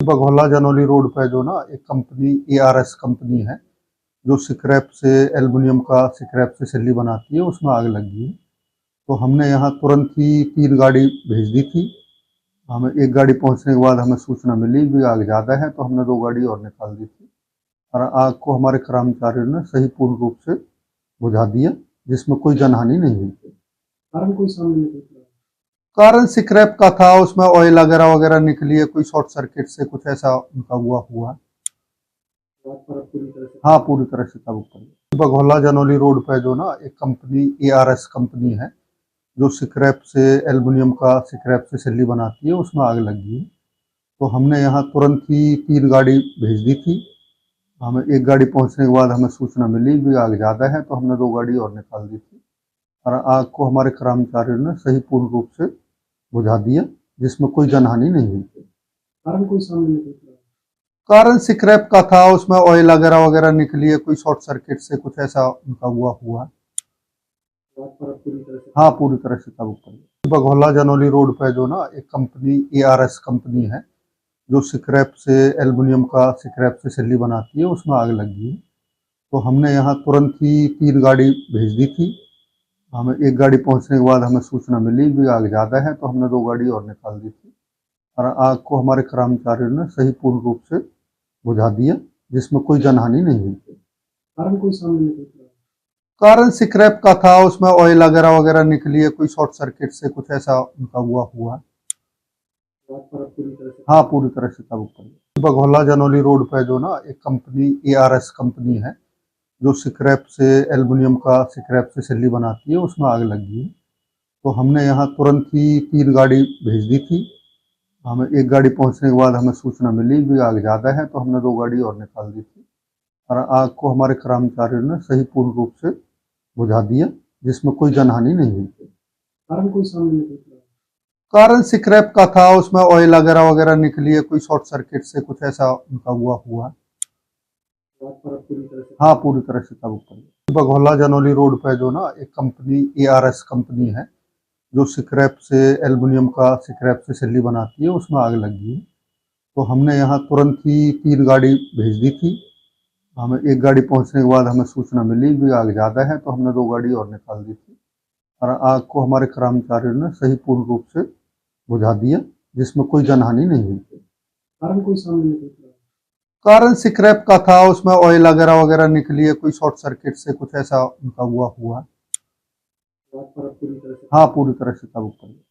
बघौला Janauli road पे जो ना एक कंपनी ARS कंपनी है जो स्क्रैप से एल्युमिनियम का स्क्रैप से सिल्ली बनाती है, उसमें आग लगी है। तो हमने यहाँ तुरंत ही 3 गाड़ी भेज दी थी। हमें एक गाड़ी पहुँचने के बाद हमें सूचना मिली भी आग ज़्यादा है, तो हमने 2 गाड़ी और निकाल दी थी और आग को हमारे कर्मचारियों ने सही पूर्ण रूप से बुझा दिया, जिसमें कोई जनहानि नहीं हुई। कारण कोई सामने नहीं निकला। कारण स्क्रैप का था, उसमें ऑयल वगैरह वगैरह निकली है, कोई शॉर्ट सर्किट से कुछ ऐसा उनका हुआ है। बात पर अब पूरी तरह से हाँ, पूरी तरह से काबू कर लिया। बघौला जनौली रोड पे जो ना एक कंपनी ARS कंपनी है जो स्क्रैप से एल्युमिनियम का स्क्रैप से सिल्ली बनाती है, उसमें आग लगी है। तो हमने यहाँ तुरंत ही 3 गाड़ी भेज दी थी। हमें एक गाड़ी पहुँचने के बाद हमें सूचना मिली भी आग ज़्यादा है, तो हमने 2 गाड़ी और निकाल दी थी और आग को हमारे कर्मचारियों ने सही पूर्ण रूप से बुझा दिया, जिसमें कोई जनहानि नहीं हुई। कारण कोई सामने नहीं निकला। कारण स्क्रैप का था, उसमें ऑयल वगैरह वगैरह निकली है, कोई शॉर्ट सर्किट से कुछ ऐसा उनका हुआ है। बात पर अब पूरी तरह से हाँ, पूरी तरह से काबू कर लिया। बघौला जनौली रोड पे जो ना एक कंपनी ARS कंपनी है जो स्क्रैप से एल्युमिनियम का स्क्रैप से सिल्ली बनाती है, उसमें आग लगी है। तो हमने यहाँ तुरंत ही 3 गाड़ी भेज दी थी। हमें एक गाड़ी पहुँचने के बाद हमें सूचना मिली भी आग ज़्यादा है, तो हमने 2 गाड़ी और निकाल दी थी और आग को हमारे कर्मचारियों ने सही पूर्ण रूप से बुझा दिया, जिसमें कोई जनहानि नहीं हुई। कारण कोई सामने नहीं निकला। कारण स्क्रैप का था, उसमें ऑयल वगैरह वगैरह निकली है, कोई शॉर्ट सर्किट से कुछ ऐसा उनका हुआ है। बात पर अब पूरी तरह से हाँ, पूरी तरह से काबू कर लिया। बघौला जनौली रोड पे जो ना एक कंपनी ARS कंपनी है जो स्क्रैप से एल्युमिनियम का स्क्रैप से सिल्ली बनाती है, उसमें आग लगी है। तो हमने यहाँ तुरंत ही 3 गाड़ी भेज दी थी। हमें एक गाड़ी पहुँचने के बाद हमें सूचना मिली भी आग ज़्यादा है, तो हमने 2 गाड़ी और निकाल दी थी और आग को हमारे कर्मचारियों ने सही पूर्ण रूप से बुझा दिया, जिसमें कोई जनहानि नहीं हुई। कारण कोई सामने नहीं निकला। कारण स्क्रैप का था, उसमें ऑयल वगैरह वगैरह निकली है, कोई शॉर्ट सर्किट से कुछ ऐसा उनका हुआ है। बात पर अब पूरी तरह से हाँ, पूरी तरह से काबू कर लिया। बघौला जनौली रोड पे जो ना एक कंपनी ARS कंपनी है जो स्क्रैप से एल्युमिनियम का स्क्रैप से सिल्ली बनाती है, उसमें आग लगी है। तो हमने यहाँ तुरंत ही 3 गाड़ी भेज दी थी। हमें एक गाड़ी पहुँचने के बाद हमें सूचना मिली भी आग ज़्यादा है, तो हमने 2 गाड़ी और निकाल दी थी और आग को हमारे कर्मचारियों ने सही पूर्ण रूप से बुझा दिया, जिसमें कोई जनहानि नहीं हुई। कारण कोई सामने नहीं निकला। कारण स्क्रैप का था, उसमें ऑयल वगैरह वगैरह निकली है, कोई शॉर्ट सर्किट से कुछ ऐसा उनका हुआ है। बात पर अब पूरी तरह से हाँ, पूरी तरह से काबू कर लिया।